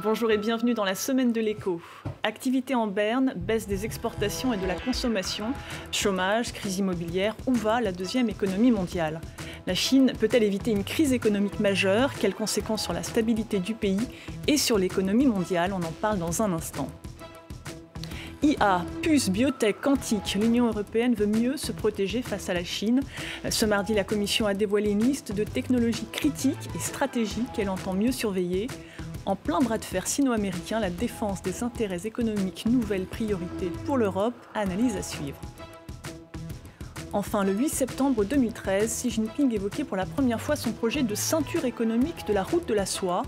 Bonjour et bienvenue dans la semaine de l'écho. Activité en berne, baisse des exportations et de la consommation, chômage, crise immobilière, où va la deuxième économie mondiale? La Chine peut-elle éviter une crise économique majeure? Quelles conséquences sur la stabilité du pays et sur l'économie mondiale? On en parle dans un instant. IA, puces, biotech, quantique, l'Union européenne veut mieux se protéger face à la Chine. Ce mardi, la Commission a dévoilé une liste de technologies critiques et stratégiques qu'elle entend mieux surveiller. En plein bras de fer sino-américain, la défense des intérêts économiques, nouvelle priorité pour l'Europe, analyse à suivre. Enfin, le 8 septembre 2013, Xi Jinping évoquait pour la première fois son projet de ceinture économique de la route de la soie.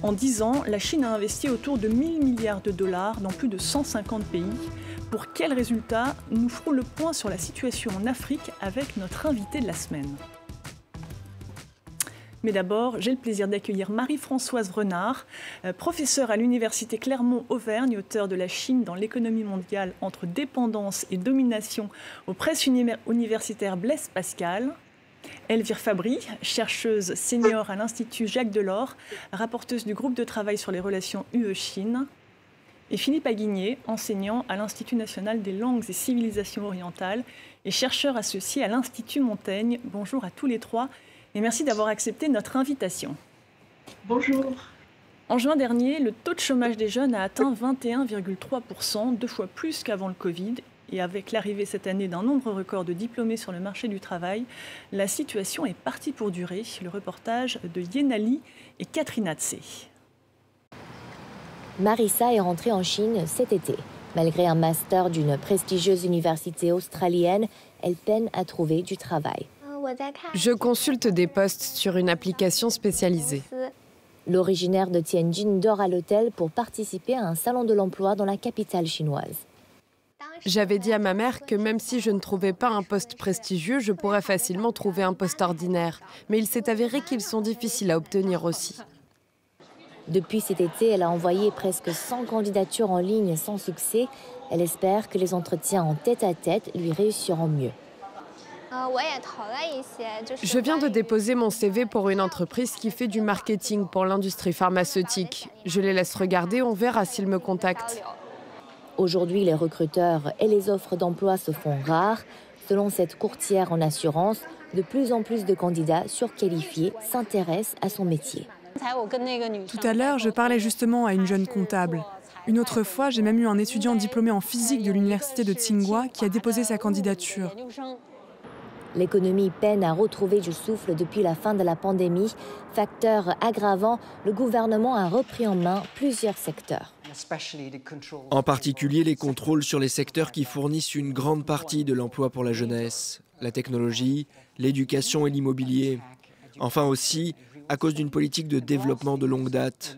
En 10 ans, la Chine a investi autour de 1 000 milliards de dollars dans plus de 150 pays. Pour quels résultats? Nous ferons le point sur la situation en Afrique avec notre invité de la semaine. Mais d'abord, j'ai le plaisir d'accueillir Marie-Françoise Renard, professeure à l'Université Clermont-Auvergne, auteure de La Chine dans l'économie mondiale entre dépendance et domination aux presses universitaires Blaise Pascal. Elvire Fabry, chercheuse senior à l'Institut Jacques Delors, rapporteuse du groupe de travail sur les relations UE-Chine. Et Philippe Aguigné, enseignant à l'Institut national des langues et civilisations orientales et chercheur associé à l'Institut Montaigne. Bonjour à tous les trois. Et merci d'avoir accepté notre invitation. Bonjour. En juin dernier, le taux de chômage des jeunes a atteint 21,3%, 2 fois plus qu'avant le Covid. Et avec l'arrivée cette année d'un nombre record de diplômés sur le marché du travail, la situation est partie pour durer. Le reportage de Yenali et Catherine Atsé. Marissa est rentrée en Chine cet été. Malgré un master d'une prestigieuse université australienne, elle peine à trouver du travail. Je consulte des postes sur une application spécialisée. L'originaire de Tianjin dort à l'hôtel pour participer à un salon de l'emploi dans la capitale chinoise. J'avais dit à ma mère que même si je ne trouvais pas un poste prestigieux, je pourrais facilement trouver un poste ordinaire. Mais il s'est avéré qu'ils sont difficiles à obtenir aussi. Depuis cet été, elle a envoyé presque 100 candidatures en ligne sans succès. Elle espère que les entretiens en tête-à-tête lui réussiront mieux. Je viens de déposer mon CV pour une entreprise qui fait du marketing pour l'industrie pharmaceutique. Je les laisse regarder, on verra s'ils me contactent. Aujourd'hui, les recruteurs et les offres d'emploi se font rares. Selon cette courtière en assurance, de plus en plus de candidats surqualifiés s'intéressent à son métier. Tout à l'heure, je parlais justement à une jeune comptable. Une autre fois, j'ai même eu un étudiant diplômé en physique de l'université de Tsinghua qui a déposé sa candidature. L'économie peine à retrouver du souffle depuis la fin de la pandémie. Facteur aggravant, le gouvernement a repris en main plusieurs secteurs. En particulier les contrôles sur les secteurs qui fournissent une grande partie de l'emploi pour la jeunesse, la technologie, l'éducation et l'immobilier. Enfin aussi, à cause d'une politique de développement de longue date.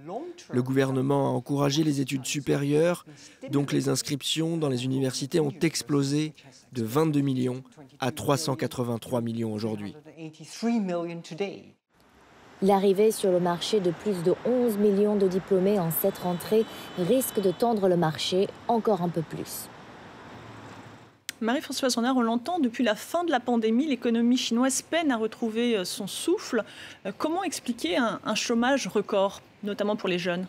Le gouvernement a encouragé les études supérieures, donc les inscriptions dans les universités ont explosé de 22 millions à 383 millions aujourd'hui. L'arrivée sur le marché de plus de 11 millions de diplômés en cette rentrée risque de tendre le marché encore un peu plus. Marie-Françoise Renard, on l'entend, depuis la fin de la pandémie, l'économie chinoise peine à retrouver son souffle. Comment expliquer un chômage record, notamment pour les jeunes?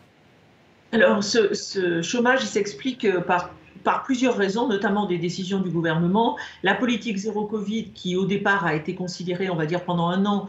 Alors, ce chômage s'explique par plusieurs raisons, notamment des décisions du gouvernement. La politique zéro Covid, qui au départ a été considérée, on va dire pendant un an,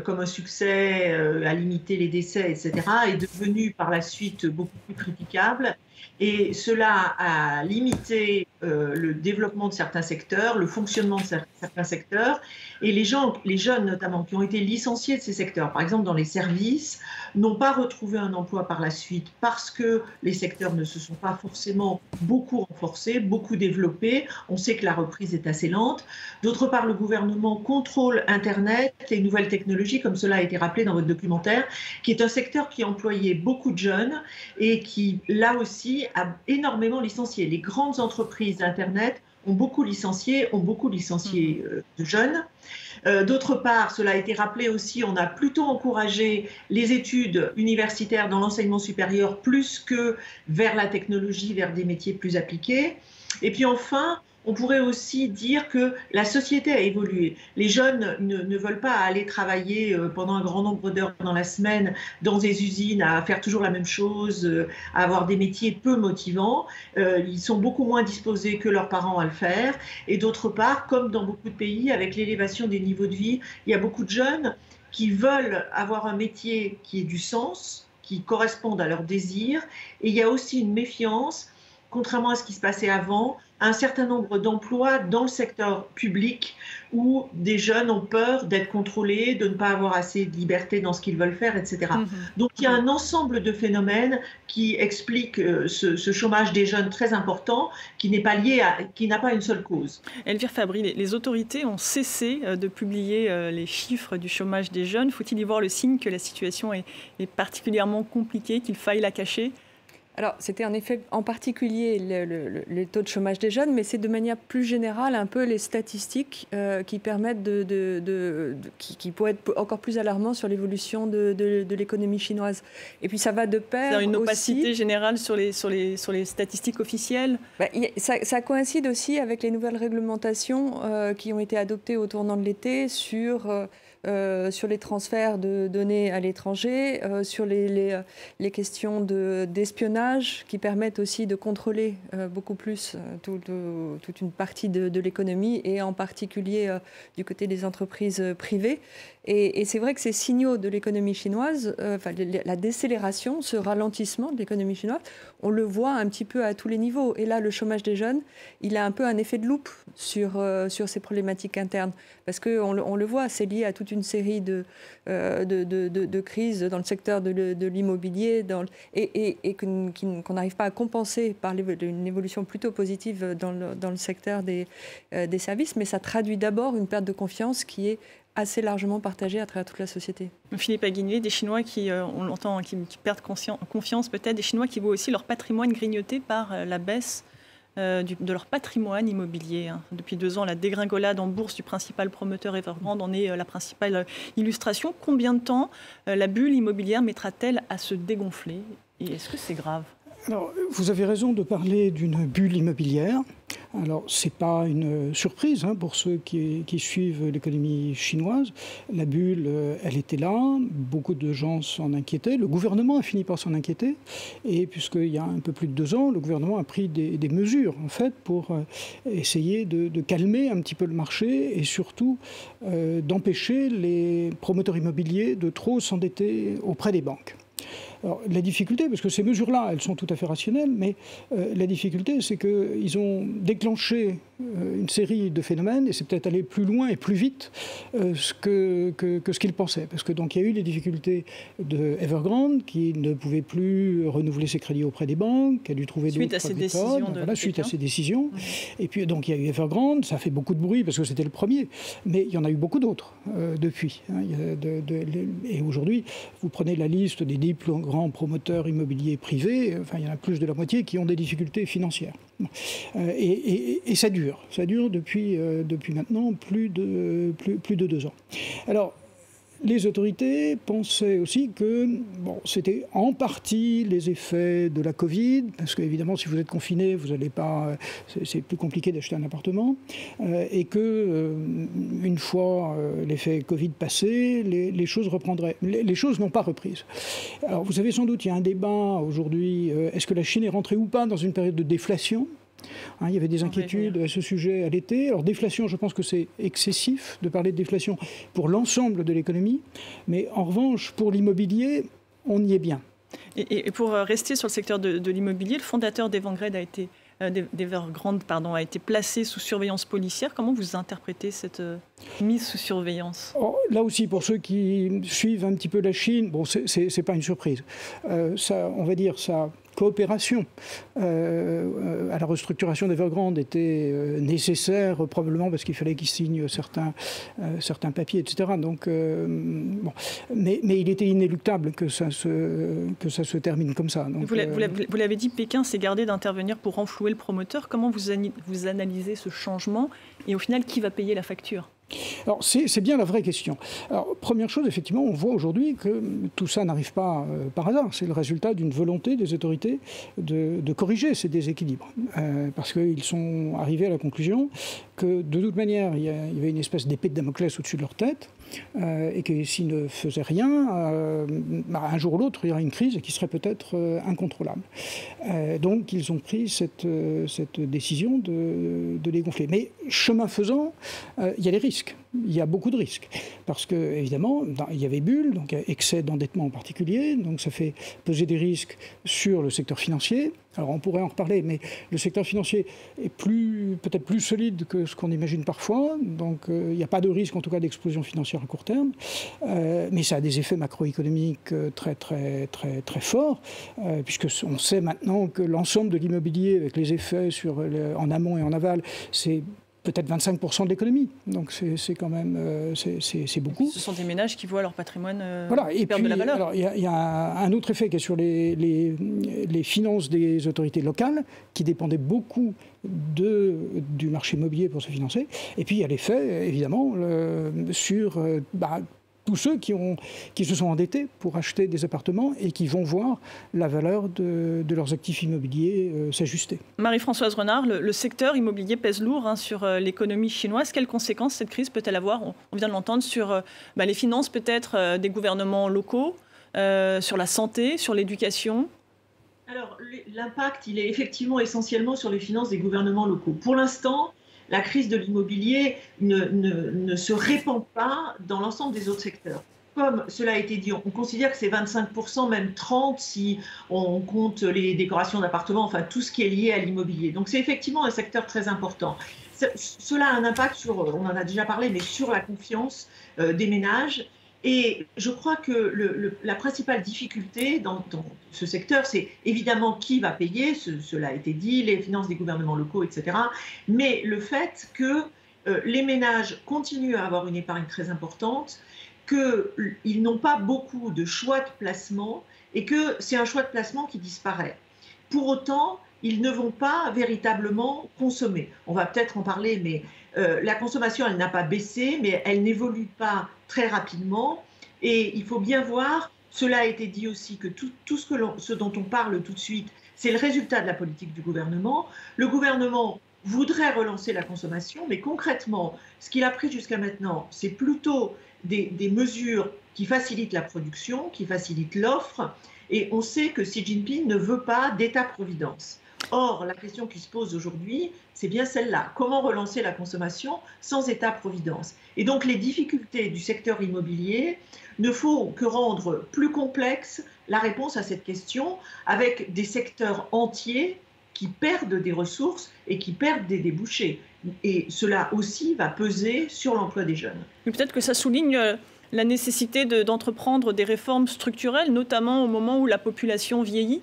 comme un succès, à limiter les décès, etc., est devenue par la suite beaucoup plus critiquable. Et cela a limité le développement de certains secteurs, le fonctionnement de certains secteurs. Et les jeunes notamment, qui ont été licenciés de ces secteurs, par exemple dans les services, n'ont pas retrouvé un emploi par la suite parce que les secteurs ne se sont pas forcément beaucoup renforcés, beaucoup développés. On sait que la reprise est assez lente. D'autre part, le gouvernement contrôle Internet, les nouvelles technologies, comme cela a été rappelé dans votre documentaire, qui est un secteur qui employait beaucoup de jeunes et qui, là aussi, a énormément licencié. Les grandes entreprises d'Internet ont beaucoup licencié de jeunes. D'autre part, cela a été rappelé aussi, on a plutôt encouragé les études universitaires dans l'enseignement supérieur plus que vers la technologie, vers des métiers plus appliqués. Et puis enfin, on pourrait aussi dire que la société a évolué. Les jeunes ne veulent pas aller travailler pendant un grand nombre d'heures dans la semaine dans des usines, à faire toujours la même chose, à avoir des métiers peu motivants. Ils sont beaucoup moins disposés que leurs parents à le faire. Et d'autre part, comme dans beaucoup de pays, avec l'élévation des niveaux de vie, il y a beaucoup de jeunes qui veulent avoir un métier qui ait du sens, qui corresponde à leurs désirs. Et il y a aussi une méfiance, contrairement à ce qui se passait avant, un certain nombre d'emplois dans le secteur public où des jeunes ont peur d'être contrôlés, de ne pas avoir assez de liberté dans ce qu'ils veulent faire, etc. Donc il y a un ensemble de phénomènes qui expliquent ce chômage des jeunes très important, qui n'est pas lié qui n'a pas une seule cause. Elvire Fabry, les autorités ont cessé de publier les chiffres du chômage des jeunes. Faut-il y voir le signe que la situation est particulièrement compliquée, qu'il faille la cacher ? Alors, c'était en effet en particulier les taux de chômage des jeunes, mais c'est de manière plus générale un peu les statistiques qui permettent qui pourraient être encore plus alarmants sur l'évolution de l'économie chinoise. Et puis ça va de pair une opacité aussi, générale sur les statistiques officielles. Ça coïncide aussi avec les nouvelles réglementations qui ont été adoptées au tournant de l'été sur les transferts de données à l'étranger, sur les questions d'espionnage qui permettent aussi de contrôler beaucoup plus toute une partie de l'économie et en particulier du côté des entreprises privées. Et c'est vrai que ces signaux de l'économie chinoise, la décélération, ce ralentissement de l'économie chinoise, on le voit un petit peu à tous les niveaux. Et là, le chômage des jeunes, il a un peu un effet de loupe sur ces problématiques internes. Parce qu'on le voit, c'est lié à toute une série de crises dans le secteur de l'immobilier et qu'on n'arrive pas à compenser par une évolution plutôt positive dans le secteur des services. Mais ça traduit d'abord une perte de confiance qui est assez largement partagée à travers toute la société. Philippe Aguinet, des Chinois qui, on l'entend, qui perdent confiance peut-être, des Chinois qui voient aussi leur patrimoine grignoté par la baisse de leur patrimoine immobilier. Depuis 2 ans, la dégringolade en bourse du principal promoteur Evergrande en est la principale illustration. Combien de temps la bulle immobilière mettra-t-elle à se dégonfler ? Et est-ce que c'est grave ? Alors, vous avez raison de parler d'une bulle immobilière. Alors, ce n'est pas une surprise pour ceux qui suivent l'économie chinoise. La bulle, elle était là, beaucoup de gens s'en inquiétaient. Le gouvernement a fini par s'en inquiéter. Et puisqu'il y a un peu plus de 2 ans, le gouvernement a pris des mesures, en fait, pour essayer de calmer un petit peu le marché et surtout d'empêcher les promoteurs immobiliers de trop s'endetter auprès des banques. Alors, la difficulté, parce que ces mesures-là, elles sont tout à fait rationnelles, mais la difficulté, c'est qu'ils ont déclenché une série de phénomènes, et c'est peut-être aller plus loin et plus vite que ce qu'ils pensaient. Parce que donc il y a eu les difficultés de Evergrande, qui ne pouvait plus renouveler ses crédits auprès des banques, qui a dû trouver d'autres méthodes. Suite à ces décisions. Et puis donc il y a eu Evergrande, ça a fait beaucoup de bruit parce que c'était le premier, mais il y en a eu beaucoup d'autres depuis. Et aujourd'hui, vous prenez la liste des 10 plus grands promoteurs immobiliers privés, enfin il y en a plus de la moitié qui ont des difficultés financières. Et ça dure. Ça dure depuis maintenant plus de 2 ans. Alors, les autorités pensaient aussi que c'était en partie les effets de la Covid, parce qu'évidemment, si vous êtes confiné, vous n'allez pas, c'est plus compliqué d'acheter un appartement, et que une fois l'effet Covid passé, les choses reprendraient. Les choses n'ont pas reprise. Alors, vous savez sans doute, il y a un débat aujourd'hui, est-ce que la Chine est rentrée ou pas dans une période de déflation ? Il y avait des inquiétudes à ce sujet à l'été. Alors, déflation, je pense que c'est excessif de parler de déflation pour l'ensemble de l'économie. Mais en revanche, pour l'immobilier, on y est bien. Et pour rester sur le secteur de l'immobilier, le fondateur d'Evergrande a été placé sous surveillance policière. Comment vous interprétez cette mise sous surveillance ? Là aussi, pour ceux qui suivent un petit peu la Chine, c'est pas une surprise. On va dire ça. Coopération à la restructuration d'Evergrande était nécessaire, probablement parce qu'il fallait qu'ils signent certains papiers, etc. Donc, mais il était inéluctable que ça se termine comme ça. Donc, vous l'avez dit, Pékin s'est gardé d'intervenir pour renflouer le promoteur. Comment vous analysez ce changement et au final, qui va payer la facture ? Alors, c'est bien la vraie question. Alors, première chose, effectivement, on voit aujourd'hui que tout ça n'arrive pas par hasard. C'est le résultat d'une volonté des autorités de corriger ces déséquilibres. Parce qu'ils sont arrivés à la conclusion que, de toute manière, il y avait une espèce d'épée de Damoclès au-dessus de leur tête, et que s'ils ne faisaient rien, un jour ou l'autre, il y aurait une crise qui serait peut-être incontrôlable. Donc, ils ont pris cette décision de les gonfler. Mais, chemin faisant, il y a des risques. Il y a beaucoup de risques. Parce que, évidemment, il y avait bulle, donc excès d'endettement en particulier, donc ça fait peser des risques sur le secteur financier. Alors, on pourrait en reparler, mais le secteur financier est peut-être plus solide que ce qu'on imagine parfois. Donc, il n'y a pas de risque, en tout cas, d'explosion financière à court terme. Mais ça a des effets macroéconomiques très, très, très, très forts, puisqu'on sait maintenant que l'ensemble de l'immobilier, avec les effets en amont et en aval, c'est peut-être 25% de l'économie. Donc c'est quand même c'est beaucoup. Ce sont des ménages qui voient leur patrimoine et perdre de la valeur. Alors, il y a un autre effet qui est sur les finances des autorités locales, qui dépendaient beaucoup du marché immobilier pour se financer. Et puis il y a l'effet, évidemment, sur tous ceux qui se sont endettés pour acheter des appartements et qui vont voir la valeur de leurs actifs immobiliers s'ajuster. Marie-Françoise Renard, le secteur immobilier pèse lourd sur l'économie chinoise. Quelles conséquences cette crise peut-elle avoir, on vient de l'entendre, sur les finances peut-être des gouvernements locaux, sur la santé, sur l'éducation? Alors, l'impact, il est effectivement essentiellement sur les finances des gouvernements locaux. Pour l'instant, la crise de l'immobilier ne se répand pas dans l'ensemble des autres secteurs. Comme cela a été dit, on considère que c'est 25%, même 30% si on compte les décorations d'appartements, enfin tout ce qui est lié à l'immobilier. Donc c'est effectivement un secteur très important. Cela a un impact sur, on en a déjà parlé, mais sur la confiance des ménages. Et je crois que la principale difficulté dans ce secteur, c'est évidemment qui va payer, cela a été dit, les finances des gouvernements locaux, etc. Mais le fait que les ménages continuent à avoir une épargne très importante, qu'ils n'ont pas beaucoup de choix de placement et que c'est un choix de placement qui disparaît. Pour autant, ils ne vont pas véritablement consommer. On va peut-être en parler, mais la consommation, elle n'a pas baissé, mais elle n'évolue pas très rapidement. Et il faut bien voir, cela a été dit aussi, que tout ce dont on parle tout de suite, c'est le résultat de la politique du gouvernement. Le gouvernement voudrait relancer la consommation, mais concrètement, ce qu'il a pris jusqu'à maintenant, c'est plutôt des mesures qui facilitent la production, qui facilitent l'offre. Et on sait que Xi Jinping ne veut pas d'État-providence. Or, la question qui se pose aujourd'hui, c'est bien celle-là. Comment relancer la consommation sans État-providence? Et donc, les difficultés du secteur immobilier ne font que rendre plus complexe la réponse à cette question, avec des secteurs entiers qui perdent des ressources et qui perdent des débouchés. Et cela aussi va peser sur l'emploi des jeunes. Mais peut-être que ça souligne la nécessité d'entreprendre des réformes structurelles, notamment au moment où la population vieillit?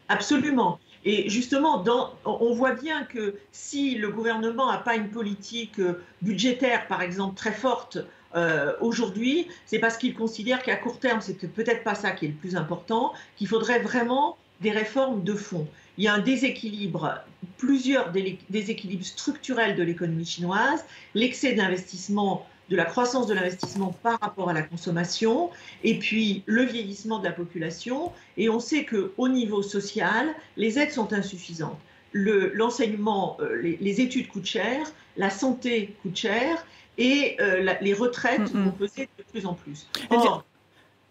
Absolument. Et justement, on voit bien que si le gouvernement n'a pas une politique budgétaire, par exemple, très forte aujourd'hui, c'est parce qu'il considère qu'à court terme, c'est peut-être pas ça qui est le plus important, qu'il faudrait vraiment des réformes de fond. Il y a un déséquilibre, plusieurs déséquilibres structurels de l'économie chinoise, l'excès d'investissement, de la croissance de l'investissement par rapport à la consommation, et puis le vieillissement de la population. Et on sait qu'au niveau social, les aides sont insuffisantes. L'enseignement, les études coûtent cher, la santé coûte cher, et les retraites vont peser de plus en plus. Or,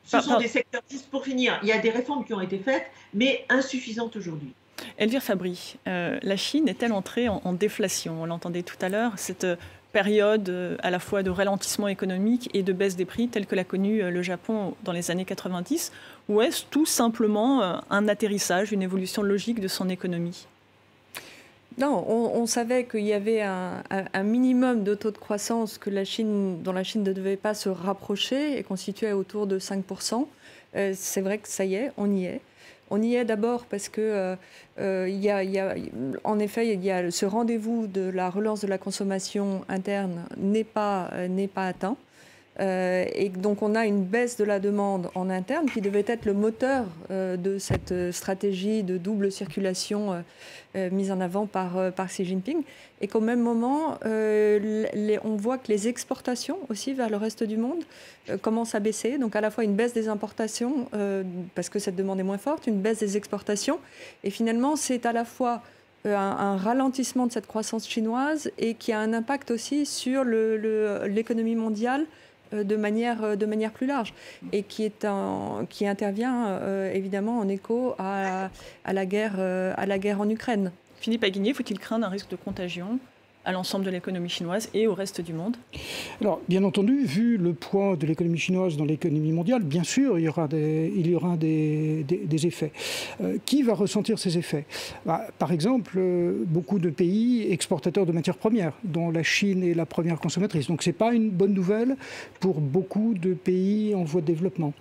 ce sont des secteurs, juste pour finir, il y a des réformes qui ont été faites, mais insuffisantes aujourd'hui. Elvire Fabry, la Chine est-elle entrée en déflation? On l'entendait tout à l'heure, cette période à la fois de ralentissement économique et de baisse des prix telle que l'a connue le Japon dans les années 90, ou est-ce tout simplement un atterrissage, une évolution logique de son économie? Non, on savait qu'il y avait un minimum de taux de croissance dont la Chine ne devait pas se rapprocher et constituait autour de 5%. C'est vrai que ça y est, on y est. On y est d'abord parce que, en effet, il y a ce rendez-vous de la relance de la consommation interne n'est pas atteint. Et donc on a une baisse de la demande en interne qui devait être le moteur de cette stratégie de double circulation mise en avant par Xi Jinping. Et qu'au même moment, on voit que les exportations aussi vers le reste du monde commencent à baisser. Donc à la fois une baisse des importations, parce que cette demande est moins forte, une baisse des exportations. Et finalement, c'est à la fois un ralentissement de cette croissance chinoise et qui a un impact aussi sur l'économie mondiale de manière plus large et qui intervient évidemment en écho à la guerre en Ukraine. Philippe Aguigné, faut-il craindre un risque de contagion à l'ensemble de l'économie chinoise et au reste du monde? Alors, bien entendu, vu le poids de l'économie chinoise dans l'économie mondiale, bien sûr, il y aura des effets. Qui va ressentir ces effets? Par exemple, beaucoup de pays exportateurs de matières premières, dont la Chine est la première consommatrice. Donc, ce n'est pas une bonne nouvelle pour beaucoup de pays en voie de développement.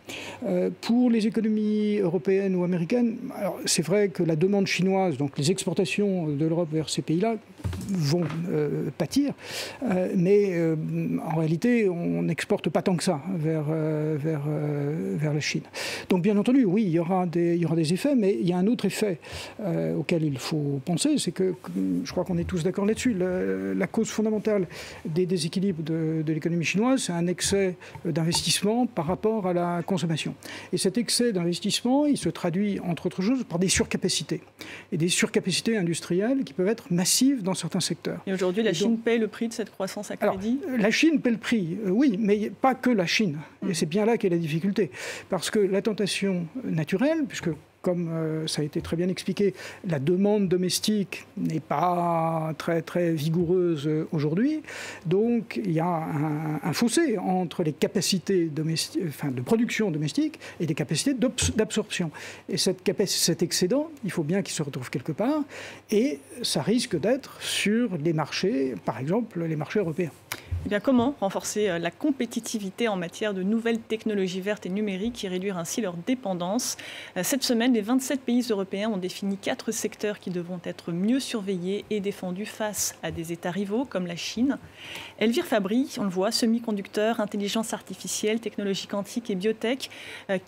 Pour les économies européennes ou américaines, c'est vrai que la demande chinoise, donc les exportations de l'Europe vers ces pays-là, vont pâtir, mais en réalité, on n'exporte pas tant que ça vers la Chine. Donc, bien entendu, oui, il y aura des effets, mais il y a un autre effet auquel il faut penser, c'est que, je crois qu'on est tous d'accord là-dessus, la cause fondamentale des déséquilibres de l'économie chinoise, c'est un excès d'investissement par rapport à la consommation. Et cet excès d'investissement, il se traduit, entre autres choses, par des surcapacités. Et des surcapacités industrielles qui peuvent être massives dans certains secteurs. Et aujourd'hui, la Chine paie le prix de cette croissance à crédit? Alors, la Chine paie le prix, oui, mais pas que la Chine. Et c'est bien là qu'est la difficulté. Parce que la tentation naturelle, puisque comme ça a été très bien expliqué, la demande domestique n'est pas très, très vigoureuse aujourd'hui. Donc, il y a un fossé entre les capacités de production domestique et des capacités d'absorption. Et cet excédent, il faut bien qu'il se retrouve quelque part. Et ça risque d'être sur les marchés, par exemple, les marchés européens. Eh bien, comment renforcer la compétitivité en matière de nouvelles technologies vertes et numériques et réduire ainsi leur dépendance? Cette semaine, les 27 pays européens ont défini 4 secteurs qui devront être mieux surveillés et défendus face à des États rivaux comme la Chine. Elvire Fabry, on le voit, semi-conducteurs, intelligence artificielle, technologie quantique et biotech,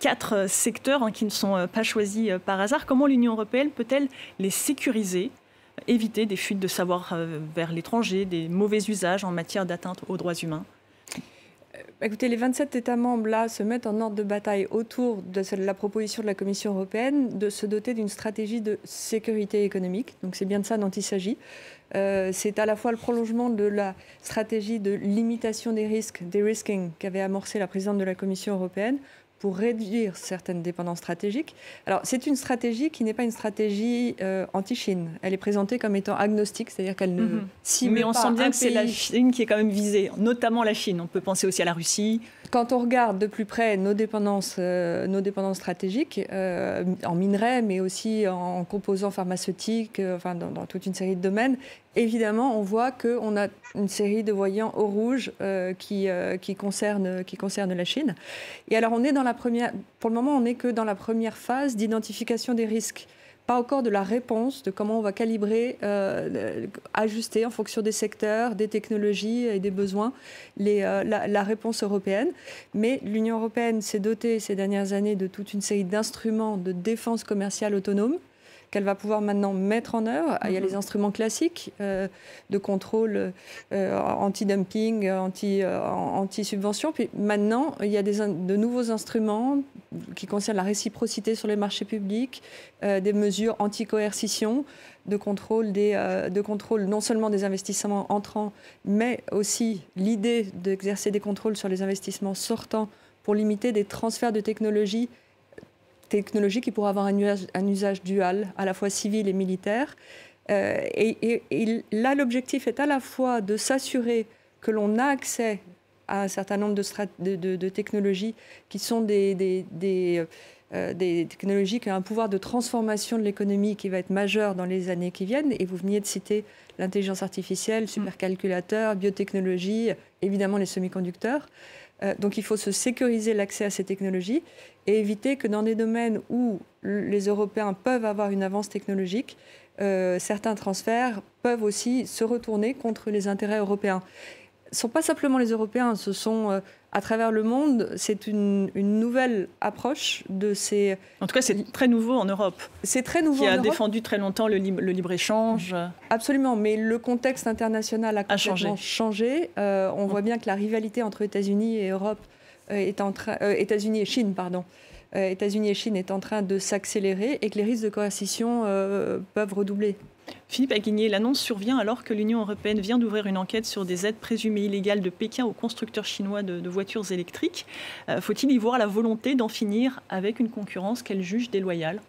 4 secteurs qui ne sont pas choisis par hasard. Comment l'Union européenne peut-elle les sécuriser ? Éviter des fuites de savoir vers l'étranger, des mauvais usages en matière d'atteinte aux droits humains? Écoutez, les 27 États membres là se mettent en ordre de bataille autour de la proposition de la Commission européenne de se doter d'une stratégie de sécurité économique. Donc c'est bien de ça dont il s'agit. C'est à la fois le prolongement de la stratégie de limitation des risques, de-risking, qu'avait amorcé la présidente de la Commission européenne, pour réduire certaines dépendances stratégiques. Alors, c'est une stratégie qui n'est pas une stratégie anti-Chine. Elle est présentée comme étant agnostique, c'est-à-dire qu'elle ne cible pas. Mais on sent bien que c'est la Chine qui est quand même visée, notamment la Chine. On peut penser aussi à la Russie. Quand on regarde de plus près nos dépendances stratégiques, en minerais, mais aussi en composants pharmaceutiques, enfin dans toute une série de domaines, évidemment, on voit qu'on a une série de voyants au rouge qui concernent la Chine. Et alors, pour le moment, on n'est que dans la première phase d'identification des risques. Pas encore de la réponse, de comment on va calibrer, ajuster en fonction des secteurs, des technologies et des besoins, la réponse européenne. Mais l'Union européenne s'est dotée ces dernières années de toute une série d'instruments de défense commerciale autonome qu'elle va pouvoir maintenant mettre en œuvre. Il y a les instruments classiques de contrôle anti-dumping, anti-subvention. Puis maintenant, il y a de nouveaux instruments qui concernent la réciprocité sur les marchés publics, des mesures anti-coercition, de contrôle non seulement des investissements entrants, mais aussi l'idée d'exercer des contrôles sur les investissements sortants pour limiter des transferts de technologie qui pourrait avoir un usage dual, à la fois civil et militaire. Et là, l'objectif est à la fois de s'assurer que l'on a accès à un certain nombre de technologies qui sont des technologies qui ont un pouvoir de transformation de l'économie qui va être majeur dans les années qui viennent. Et vous veniez de citer l'intelligence artificielle, supercalculateurs, biotechnologie, évidemment les semi-conducteurs. Donc il faut se sécuriser l'accès à ces technologies et éviter que dans des domaines où les Européens peuvent avoir une avance technologique, certains transferts peuvent aussi se retourner contre les intérêts européens. ne sont pas simplement les Européens, ce sont à travers le monde, c'est une nouvelle approche de ces... En tout cas, c'est très nouveau en Europe. C'est très nouveau en Europe. Qui a défendu très longtemps le libre-échange. Absolument, mais le contexte international a complètement changé. On voit bien que la rivalité entre États-Unis et Europe États-Unis et Chine, pardon. États-Unis et Chine est en train de s'accélérer et que les risques de coercition peuvent redoubler. Philippe Aguigné, l'annonce survient alors que l'Union européenne vient d'ouvrir une enquête sur des aides présumées illégales de Pékin aux constructeurs chinois de voitures électriques. Faut-il y voir la volonté d'en finir avec une concurrence qu'elle juge déloyale ?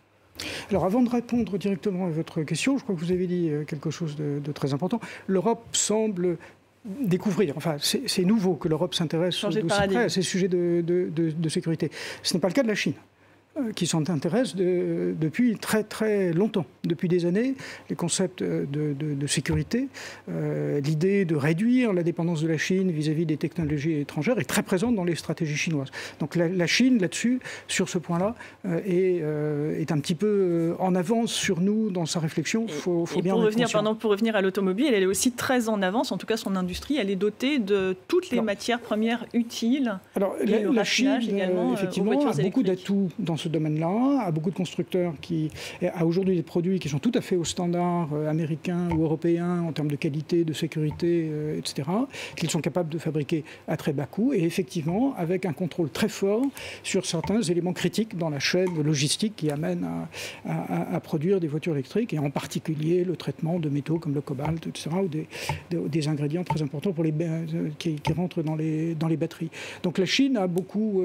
Alors avant de répondre directement à votre question, je crois que vous avez dit quelque chose de très important. L'Europe semble découvrir, enfin c'est nouveau que l'Europe s'intéresse d'aussi près à ces sujets de sécurité. Ce n'est pas le cas de la Chine, qui s'en intéresse depuis très très longtemps, depuis des années. Les concepts de sécurité, l'idée de réduire la dépendance de la Chine vis-à-vis des technologies étrangères est très présente dans les stratégies chinoises. Donc la Chine, là-dessus, sur ce point-là, est un petit peu en avance sur nous dans sa réflexion. Faut bien en être conscient. Pour revenir à l'automobile, elle est aussi très en avance, en tout cas son industrie, elle est dotée de toutes les matières premières utiles. Alors la Chine, effectivement, a beaucoup d'atouts dans ce domaine-là, a beaucoup de constructeurs qui a aujourd'hui des produits qui sont tout à fait aux standards américains ou européens en termes de qualité, de sécurité, etc., qu'ils sont capables de fabriquer à très bas coût et effectivement avec un contrôle très fort sur certains éléments critiques dans la chaîne logistique qui amène à produire des voitures électriques et en particulier le traitement de métaux comme le cobalt, etc., ou des ingrédients très importants pour qui rentrent dans les batteries. Donc la Chine a beaucoup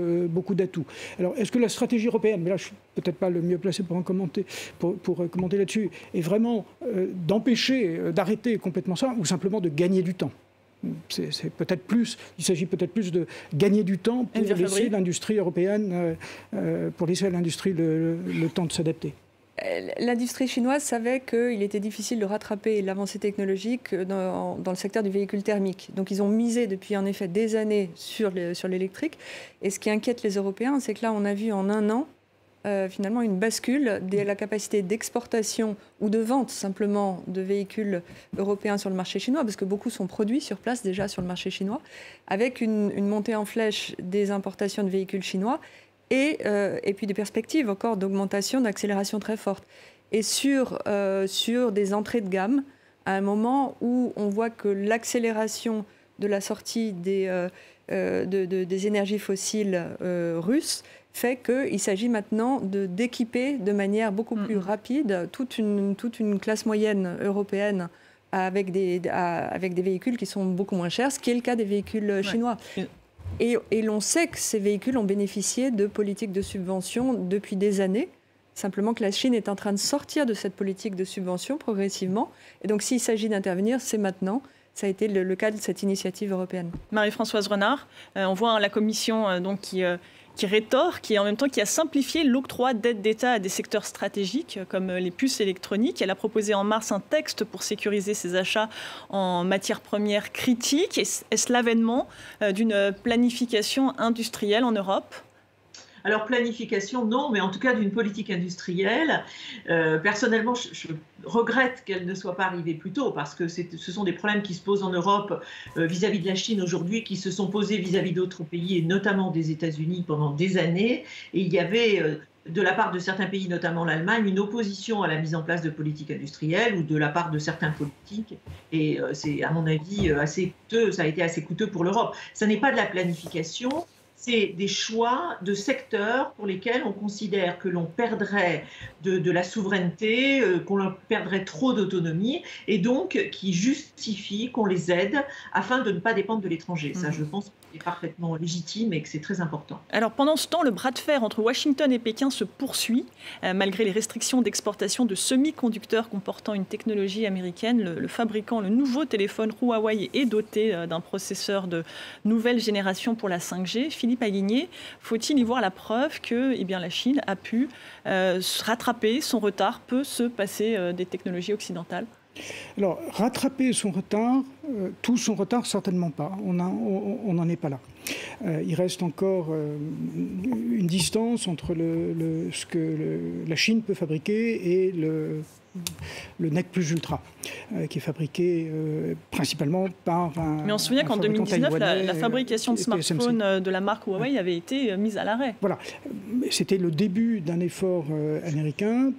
d'atouts. Alors est-ce que la stratégie européenne, mais là je ne suis peut-être pas le mieux placé pour commenter là-dessus, est vraiment d'empêcher, d'arrêter complètement ça, ou simplement de gagner du temps? C'est peut-être plus, il s'agit peut-être plus de gagner du temps pour laisser l'industrie européenne, pour laisser à l'industrie le temps de s'adapter. L'industrie chinoise savait qu'il était difficile de rattraper l'avancée technologique dans le secteur du véhicule thermique. Donc ils ont misé depuis en effet des années sur l'électrique. Et ce qui inquiète les Européens, c'est que là on a vu en un an finalement une bascule de la capacité d'exportation ou de vente simplement de véhicules européens sur le marché chinois, parce que beaucoup sont produits sur place déjà sur le marché chinois, avec une montée en flèche des importations de véhicules chinois et puis des perspectives encore d'augmentation, d'accélération très forte. Et sur des entrées de gamme, à un moment où on voit que l'accélération de la sortie des énergies fossiles russes fait qu'il s'agit maintenant d'équiper de manière beaucoup plus rapide toute une classe moyenne européenne avec des véhicules qui sont beaucoup moins chers, ce qui est le cas des véhicules chinois. Et l'on sait que ces véhicules ont bénéficié de politiques de subvention depuis des années. Simplement que la Chine est en train de sortir de cette politique de subvention progressivement. Et donc s'il s'agit d'intervenir, c'est maintenant. Ça a été le cas de cette initiative européenne. Marie-Françoise Renard, on voit la Commission qui rétorque et en même temps qui a simplifié l'octroi d'aides d'État à des secteurs stratégiques comme les puces électroniques. Elle a proposé en mars un texte pour sécuriser ses achats en matières premières critiques. Est-ce l'avènement d'une planification industrielle en Europe ? Alors planification, non, mais en tout cas d'une politique industrielle. Personnellement, je regrette qu'elle ne soit pas arrivée plus tôt parce que ce sont des problèmes qui se posent en Europe vis-à-vis de la Chine aujourd'hui, qui se sont posés vis-à-vis d'autres pays et notamment des États-Unis pendant des années. Et il y avait de la part de certains pays, notamment l'Allemagne, une opposition à la mise en place de politiques industrielles ou de la part de certains politiques. Et c'est, à mon avis, assez coûteux. Ça a été assez coûteux pour l'Europe. Ça n'est pas de la planification. C'est des choix de secteurs pour lesquels on considère que l'on perdrait de la souveraineté, qu'on perdrait trop d'autonomie, et donc qui justifient qu'on les aide afin de ne pas dépendre de l'étranger. Ça, je pense que c'est parfaitement légitime et que c'est très important. Alors pendant ce temps, le bras de fer entre Washington et Pékin se poursuit, malgré les restrictions d'exportation de semi-conducteurs comportant une technologie américaine. Le fabricant, le nouveau téléphone Huawei est doté d'un processeur de nouvelle génération pour la 5G. Philippe Aguigné, faut-il y voir la preuve que la Chine a pu rattraper son retard, peut se passer des technologies occidentales ? Alors, rattraper son retard, tout son retard, certainement pas. On n'en est pas là. Il reste encore une distance entre ce que la Chine peut fabriquer et le NEC Plus Ultra, qui est fabriqué principalement par un. Mais on se souvient qu'en 2019, la fabrication de smartphones de la marque Huawei avait été mise à l'arrêt. Voilà. C'était le début d'un effort américain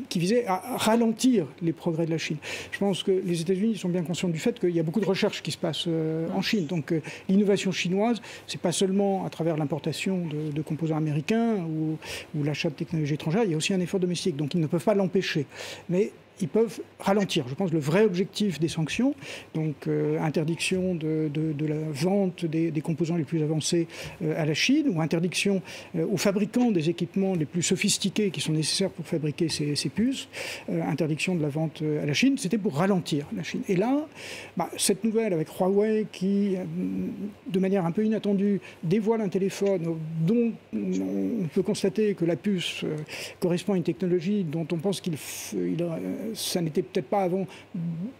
qui visait à ralentir les progrès de la Chine. Je pense que les États-Unis sont bien conscients du fait qu'il y a beaucoup de recherches qui se passent en Chine. Donc l'innovation chinoise, ce n'est pas seulement à travers l'importation de composants américains ou l'achat de technologies étrangères, il y a aussi un effort domestique. Donc ils ne peuvent pas l'empêcher. Mais ils peuvent ralentir. Je pense le vrai objectif des sanctions, donc interdiction de la vente des composants les plus avancés à la Chine, ou interdiction aux fabricants des équipements les plus sophistiqués qui sont nécessaires pour fabriquer ces puces, interdiction de la vente à la Chine, c'était pour ralentir la Chine. Et là, cette nouvelle avec Huawei qui, de manière un peu inattendue, dévoile un téléphone dont on peut constater que la puce correspond à une technologie dont on pense ça n'était peut-être pas avant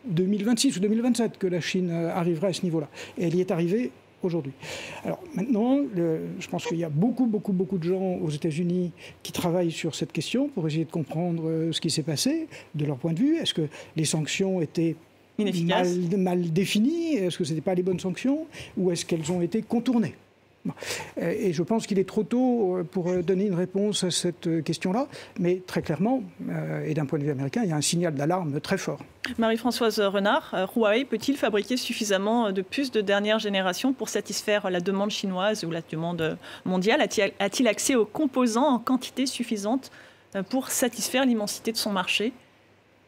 2026 ou 2027 que la Chine arriverait à ce niveau-là. Et elle y est arrivée aujourd'hui. Alors maintenant, je pense qu'il y a beaucoup de gens aux États-Unis qui travaillent sur cette question pour essayer de comprendre ce qui s'est passé de leur point de vue. Est-ce que les sanctions étaient mal définies? Est-ce que ce n'étaient pas les bonnes sanctions? Ou est-ce qu'elles ont été contournées? Et je pense qu'il est trop tôt pour donner une réponse à cette question-là, mais très clairement, et d'un point de vue américain, il y a un signal d'alarme très fort. Marie-Françoise Renard, Huawei peut-il fabriquer suffisamment de puces de dernière génération pour satisfaire la demande chinoise ou la demande mondiale? A-t-il accès aux composants en quantité suffisante pour satisfaire l'immensité de son marché?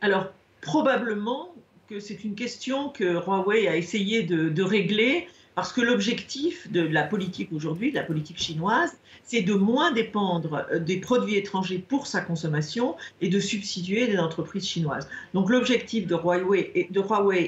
Alors, probablement que c'est une question que Huawei a essayé de régler. Parce que l'objectif de la politique aujourd'hui, de la politique chinoise, c'est de moins dépendre des produits étrangers pour sa consommation et de substituer des entreprises chinoises. Donc l'objectif de Huawei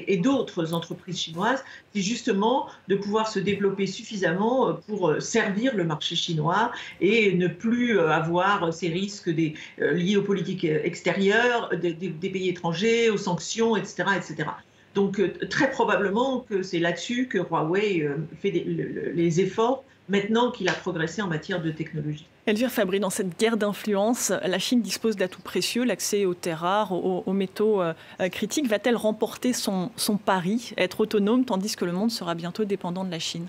et d'autres entreprises chinoises, c'est justement de pouvoir se développer suffisamment pour servir le marché chinois et ne plus avoir ces risques liés aux politiques extérieures, des pays étrangers, aux sanctions, etc., etc. Donc très probablement que c'est là-dessus que Huawei fait les efforts maintenant qu'il a progressé en matière de technologie. Elvire Fabry, dans cette guerre d'influence, la Chine dispose d'atouts précieux, l'accès aux terres rares, aux métaux critiques. Va-t-elle remporter son pari, être autonome, tandis que le monde sera bientôt dépendant de la Chine?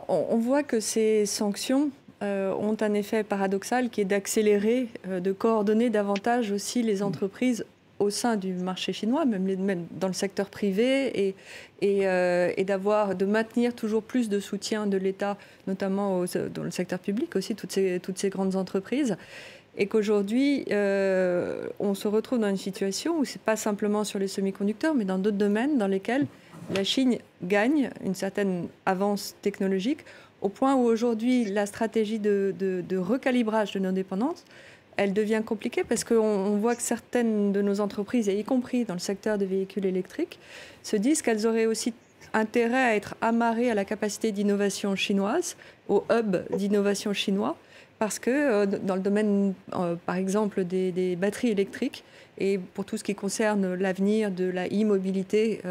On voit que ces sanctions ont un effet paradoxal qui est d'accélérer, de coordonner davantage aussi les entreprises au sein du marché chinois, même dans le secteur privé, et de maintenir toujours plus de soutien de l'État, notamment dans le secteur public aussi, toutes ces grandes entreprises. Et qu'aujourd'hui, on se retrouve dans une situation où ce n'est pas simplement sur les semi-conducteurs, mais dans d'autres domaines dans lesquels la Chine gagne une certaine avance technologique, au point où aujourd'hui, la stratégie de recalibrage de nos dépendances, elle devient compliquée parce qu'on voit que certaines de nos entreprises, et y compris dans le secteur des véhicules électriques, se disent qu'elles auraient aussi intérêt à être amarrées à la capacité d'innovation chinoise, au hub d'innovation chinois, parce que dans le domaine, par exemple, des batteries électriques, et pour tout ce qui concerne l'avenir de la e-mobilité,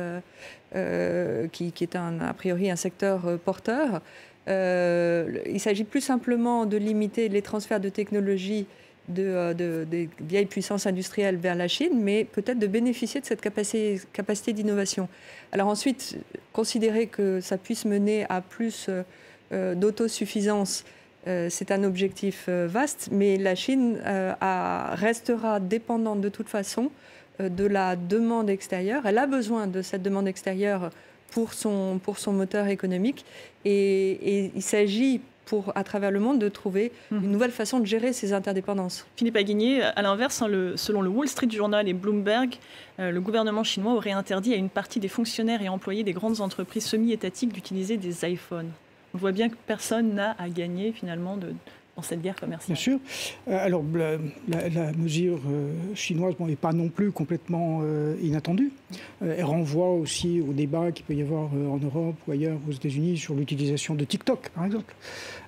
qui est a priori un secteur porteur, il s'agit plus simplement de limiter les transferts de technologies des vieilles puissances industrielles vers la Chine, mais peut-être de bénéficier de cette capacité d'innovation. Alors ensuite, considérer que ça puisse mener à plus d'autosuffisance, c'est un objectif vaste, mais la Chine restera dépendante de toute façon de la demande extérieure. Elle a besoin de cette demande extérieure pour son moteur économique, et il s'agit à travers le monde, de trouver une nouvelle façon de gérer ces interdépendances. Philippe Aguigné, à l'inverse, selon le Wall Street Journal et Bloomberg, le gouvernement chinois aurait interdit à une partie des fonctionnaires et employés des grandes entreprises semi-étatiques d'utiliser des iPhones. On voit bien que personne n'a à gagner finalement dans cette guerre commerciale. Bien sûr. Alors, la mesure chinoise n'est pas non plus complètement inattendue. Elle renvoie aussi au débat qu'il peut y avoir en Europe ou ailleurs aux États-Unis sur l'utilisation de TikTok, par exemple.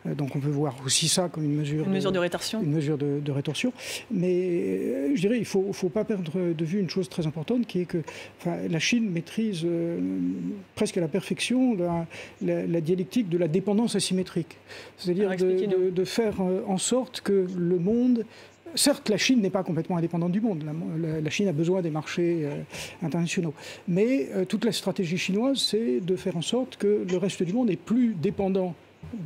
Donc on peut voir aussi ça comme une mesure de rétorsion. Une mesure de rétorsion. Mais je dirais, il ne faut pas perdre de vue une chose très importante, qui est que la Chine maîtrise presque à la perfection la dialectique de la dépendance asymétrique. C'est-à-dire de faire en sorte que le monde... Certes, la Chine n'est pas complètement indépendante du monde. La Chine a besoin des marchés internationaux. Mais toute la stratégie chinoise, c'est de faire en sorte que le reste du monde est plus dépendant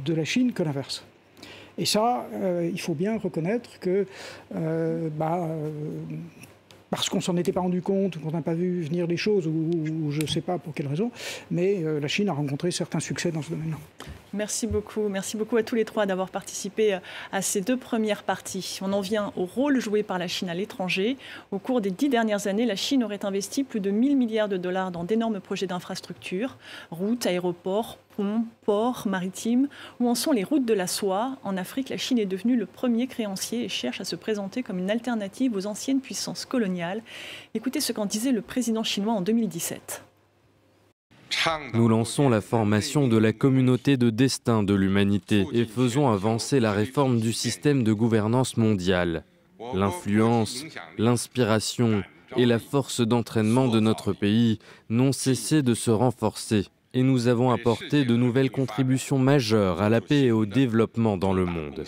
de la Chine que l'inverse. Et ça, il faut bien reconnaître que parce qu'on ne s'en était pas rendu compte, ou qu'on n'a pas vu venir les choses, ou je ne sais pas pour quelle raison, mais la Chine a rencontré certains succès dans ce domaine-là. Merci beaucoup à tous les trois d'avoir participé à ces 2 premières parties. On en vient au rôle joué par la Chine à l'étranger. Au cours des 10 dernières années, la Chine aurait investi plus de 1 000 milliards de dollars dans d'énormes projets d'infrastructures, routes, aéroports, ponts, ports, maritimes. Où en sont les routes de la soie? En Afrique, la Chine est devenue le premier créancier et cherche à se présenter comme une alternative aux anciennes puissances coloniales. Écoutez ce qu'en disait le président chinois en 2017. Nous lançons la formation de la communauté de destin de l'humanité et faisons avancer la réforme du système de gouvernance mondiale. L'influence, l'inspiration et la force d'entraînement de notre pays n'ont cessé de se renforcer et nous avons apporté de nouvelles contributions majeures à la paix et au développement dans le monde.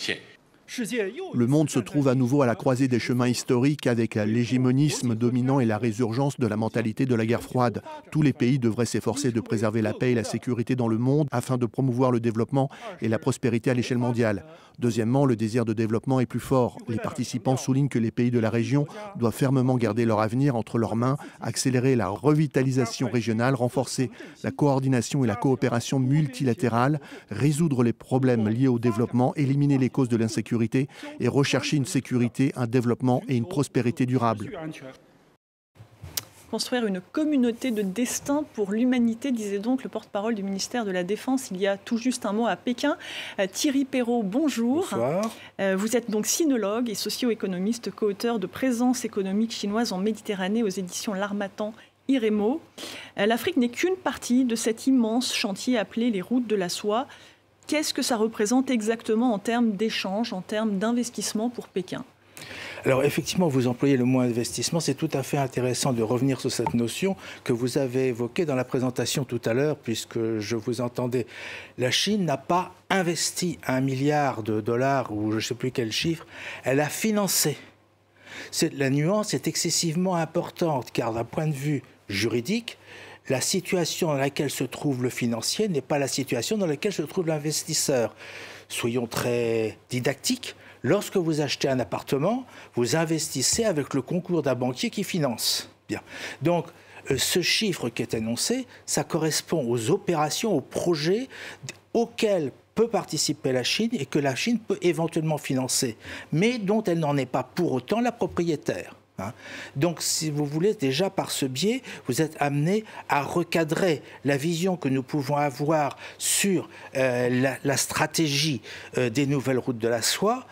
Le monde se trouve à nouveau à la croisée des chemins historiques avec l'hégémonisme dominant et la résurgence de la mentalité de la guerre froide. Tous les pays devraient s'efforcer de préserver la paix et la sécurité dans le monde afin de promouvoir le développement et la prospérité à l'échelle mondiale. Deuxièmement, le désir de développement est plus fort. Les participants soulignent que les pays de la région doivent fermement garder leur avenir entre leurs mains, accélérer la revitalisation régionale, renforcer la coordination et la coopération multilatérale, résoudre les problèmes liés au développement, éliminer les causes de l'insécurité et rechercher une sécurité, un développement et une prospérité durable. Construire une communauté de destin pour l'humanité, disait donc le porte-parole du ministère de la Défense il y a tout juste un mois à Pékin. Thierry Perrault, bonjour. Bonsoir. Vous êtes donc sinologue et socio-économiste, co-auteur de Présence économique chinoise en Méditerranée aux éditions L'Harmattan IREMO. L'Afrique n'est qu'une partie de cet immense chantier appelé les routes de la soie. Qu'est-ce que ça représente exactement en termes d'échanges, en termes d'investissement pour Pékin ? Alors effectivement, vous employez le mot investissement. C'est tout à fait intéressant de revenir sur cette notion que vous avez évoquée dans la présentation tout à l'heure, puisque je vous entendais. La Chine n'a pas investi 1 milliard de dollars, ou je ne sais plus quel chiffre, elle a financé. La nuance est excessivement importante, car d'un point de vue juridique, la situation dans laquelle se trouve le financier n'est pas la situation dans laquelle se trouve l'investisseur. Soyons très didactiques. Lorsque vous achetez un appartement, vous investissez avec le concours d'un banquier qui finance. Bien. Donc, ce chiffre qui est énoncé, ça correspond aux opérations, aux projets auxquels peut participer la Chine et que la Chine peut éventuellement financer, mais dont elle n'en est pas pour autant la propriétaire. Donc, si vous voulez, déjà par ce biais, vous êtes amené à recadrer la vision que nous pouvons avoir sur la stratégie des nouvelles routes de la soie.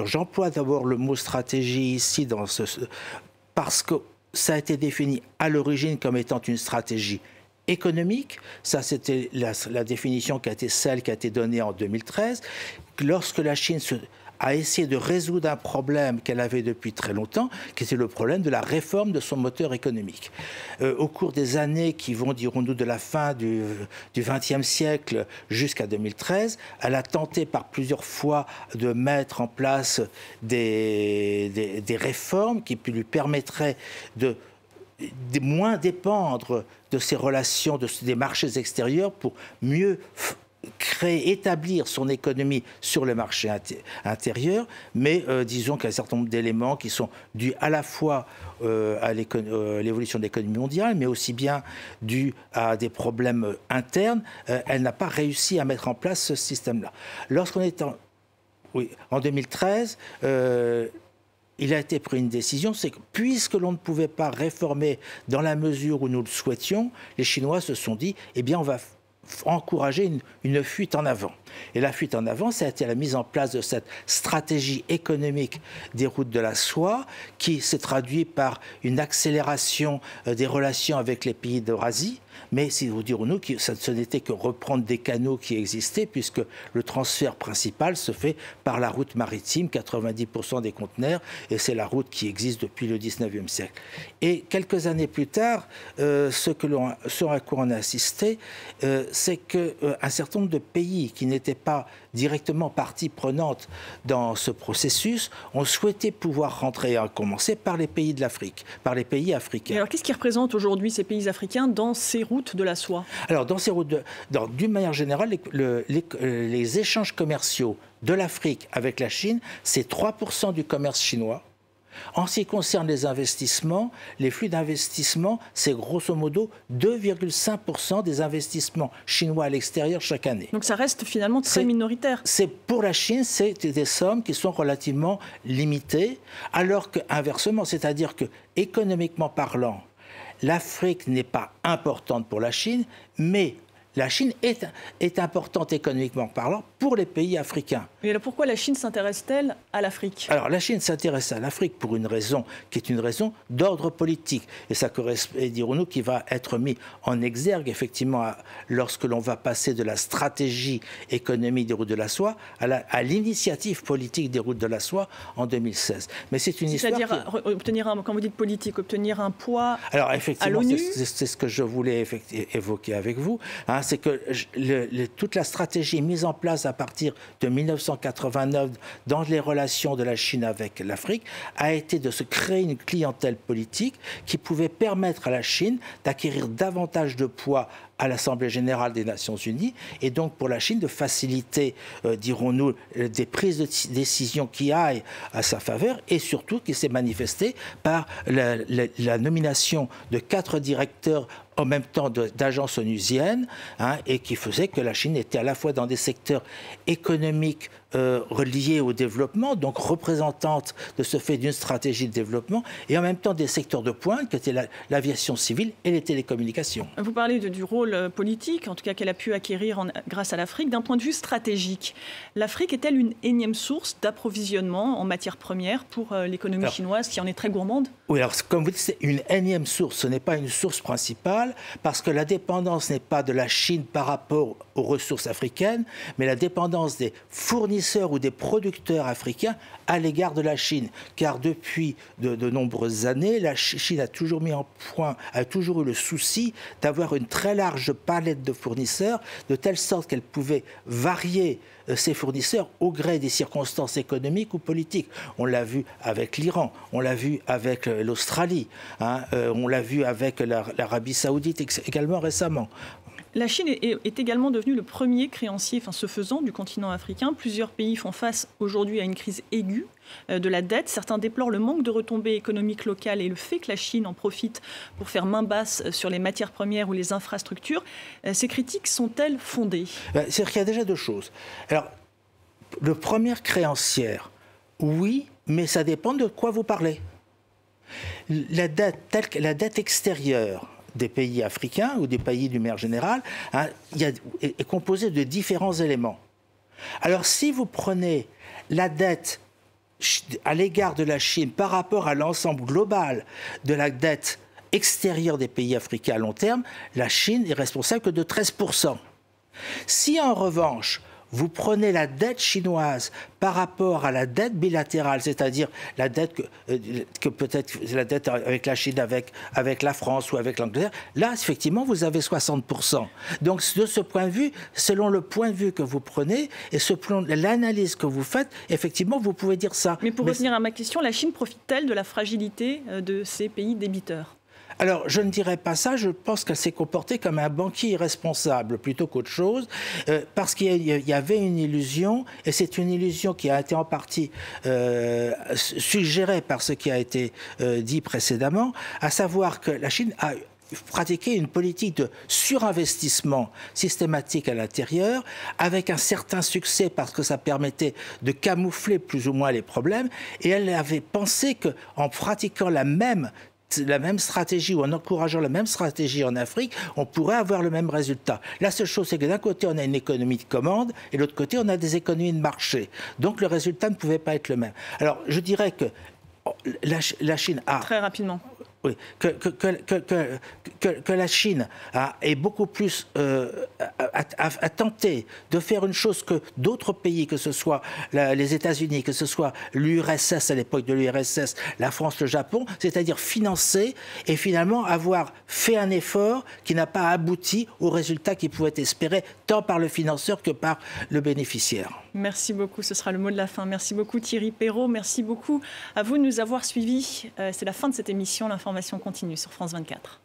J'emploie d'abord le mot stratégie ici parce que ça a été défini à l'origine comme étant une stratégie économique. Ça, c'était la définition qui a été donnée en 2013. Lorsque la Chine a essayé de résoudre un problème qu'elle avait depuis très longtemps, qui était le problème de la réforme de son moteur économique. Au cours des années qui vont, dirons-nous, de la fin du XXe siècle jusqu'à 2013, elle a tenté par plusieurs fois de mettre en place des réformes qui lui permettraient de moins dépendre de ces relations, des marchés extérieurs pour mieux établir son économie sur le marché intérieur, mais disons qu'il y a un certain nombre d'éléments qui sont dus à la fois à l'évolution de l'économie mondiale, mais aussi bien dus à des problèmes internes. Elle n'a pas réussi à mettre en place ce système-là. Lorsqu'on est en 2013, il a été pris une décision, c'est que puisque l'on ne pouvait pas réformer dans la mesure où nous le souhaitions, les Chinois se sont dit, eh bien on va encouragé une fuite en avant. Et la fuite en avant, ça a été la mise en place de cette stratégie économique des routes de la soie qui s'est traduite par une accélération des relations avec les pays d'Eurasie. Mais si vous dirons-nous que ce n'était que reprendre des canaux qui existaient, puisque le transfert principal se fait par la route maritime, 90% des conteneurs, et c'est la route qui existe depuis le 19e siècle. Et quelques années plus tard, ce à quoi on a assisté, c'est qu'un certain nombre de pays qui n'étaient pas directement partie prenante dans ce processus ont souhaité pouvoir rentrer, à commencer par les pays de l'Afrique, par les pays africains. Et alors qu'est-ce qui représente aujourd'hui ces pays africains dans ces routes de la soie? Alors dans ces routes, d'une manière générale, les échanges commerciaux de l'Afrique avec la Chine, c'est 3% du commerce chinois. En ce qui concerne les investissements, les flux d'investissement, c'est grosso modo 2,5% des investissements chinois à l'extérieur chaque année. Donc ça reste finalement très minoritaire. Pour la Chine, c'est des sommes qui sont relativement limitées, alors qu'inversement, c'est-à-dire que économiquement parlant, l'Afrique n'est pas importante pour la Chine, mais la Chine est importante économiquement parlant pour les pays africains. Et alors pourquoi la Chine s'intéresse-t-elle à l'Afrique? Alors la Chine s'intéresse à l'Afrique pour une raison qui est une raison d'ordre politique. Et ça correspond, dirons-nous, qui va être mis en exergue effectivement lorsque l'on va passer de la stratégie économique des routes de la soie à l'initiative politique des routes de la soie en 2016. Mais c'est une histoire... C'est-à-dire obtenir, quand vous dites politique, obtenir un poids alors, effectivement, à l'ONU? C'est ce que je voulais évoquer avec vous. Hein, c'est que toute la stratégie mise en place à partir de 1989 dans les relations de la Chine avec l'Afrique a été de se créer une clientèle politique qui pouvait permettre à la Chine d'acquérir davantage de poids à l'Assemblée générale des Nations unies et donc pour la Chine de faciliter, dirons-nous, des prises de décision qui aillent à sa faveur et surtout qui s'est manifestée par la nomination de 4 directeurs en même temps d'agences onusiennes, hein, et qui faisait que la Chine était à la fois dans des secteurs économiques reliés au développement, donc représentante de ce fait d'une stratégie de développement, et en même temps des secteurs de pointe, qui étaient l'aviation civile et les télécommunications. Vous parlez du rôle politique, en tout cas qu'elle a pu acquérir grâce à l'Afrique. D'un point de vue stratégique, l'Afrique est-elle une énième source d'approvisionnement en matières premières pour l'économie chinoise, qui en est très gourmande? Oui, alors comme vous dites, c'est une énième source, ce n'est pas une source principale, parce que la dépendance n'est pas de la Chine par rapport aux ressources africaines, mais la dépendance des fournisseurs ou des producteurs africains à l'égard de la Chine. Car depuis de nombreuses années, la Chine a toujours mis en point, a toujours eu le souci d'avoir une très large palette de fournisseurs, de telle sorte qu'elle pouvait varier ses fournisseurs au gré des circonstances économiques ou politiques. On l'a vu avec l'Iran, on l'a vu avec l'Australie, hein, on l'a vu avec l'Arabie saoudite également récemment. La Chine est également devenue le premier créancier, ce faisant, du continent africain. Plusieurs pays font face aujourd'hui à une crise aiguë de la dette. Certains déplorent le manque de retombées économiques locales et le fait que la Chine en profite pour faire main basse sur les matières premières ou les infrastructures. Ces critiques sont-elles fondées? C'est-à-dire qu'il y a déjà deux choses. Alors, le premier créancière, oui, mais ça dépend de quoi vous parlez. La dette extérieure des pays africains ou des pays d'une manière générale, hein, est composée de différents éléments. Alors si vous prenez la dette à l'égard de la Chine par rapport à l'ensemble global de la dette extérieure des pays africains à long terme, la Chine est responsable que de 13%. Si en revanche, vous prenez la dette chinoise par rapport à la dette bilatérale, c'est-à-dire la dette que peut-être la dette avec la Chine, avec la France ou avec l'Angleterre, là, effectivement, vous avez 60%. Donc, de ce point de vue, selon le point de vue que vous prenez et selon l'analyse que vous faites, effectivement, vous pouvez dire ça. Mais pour revenir à ma question, la Chine profite-t-elle de la fragilité de ces pays débiteurs ? Alors, je ne dirais pas ça, je pense qu'elle s'est comportée comme un banquier irresponsable plutôt qu'autre chose, parce qu'il y avait une illusion, et c'est une illusion qui a été en partie suggérée par ce qui a été dit précédemment, à savoir que la Chine a pratiqué une politique de surinvestissement systématique à l'intérieur, avec un certain succès parce que ça permettait de camoufler plus ou moins les problèmes, et elle avait pensé qu'en pratiquant la même la même stratégie ou en encourageant la même stratégie en Afrique, on pourrait avoir le même résultat. La seule chose, c'est que d'un côté, on a une économie de commande et de l'autre côté, on a des économies de marché. Donc le résultat ne pouvait pas être le même. Alors je dirais que la Chine a... Très rapidement. Oui, que la Chine est beaucoup plus a tenté de faire une chose que d'autres pays, que ce soit les États-Unis, que ce soit l'URSS à l'époque de l'URSS, la France, le Japon, c'est-à-dire financer et finalement avoir fait un effort qui n'a pas abouti au résultat qui pouvait être espéré tant par le financeur que par le bénéficiaire. Merci beaucoup, ce sera le mot de la fin. Merci beaucoup Thierry Perrault, merci beaucoup à vous de nous avoir suivis. C'est la fin de cette émission, l'information continue sur France 24.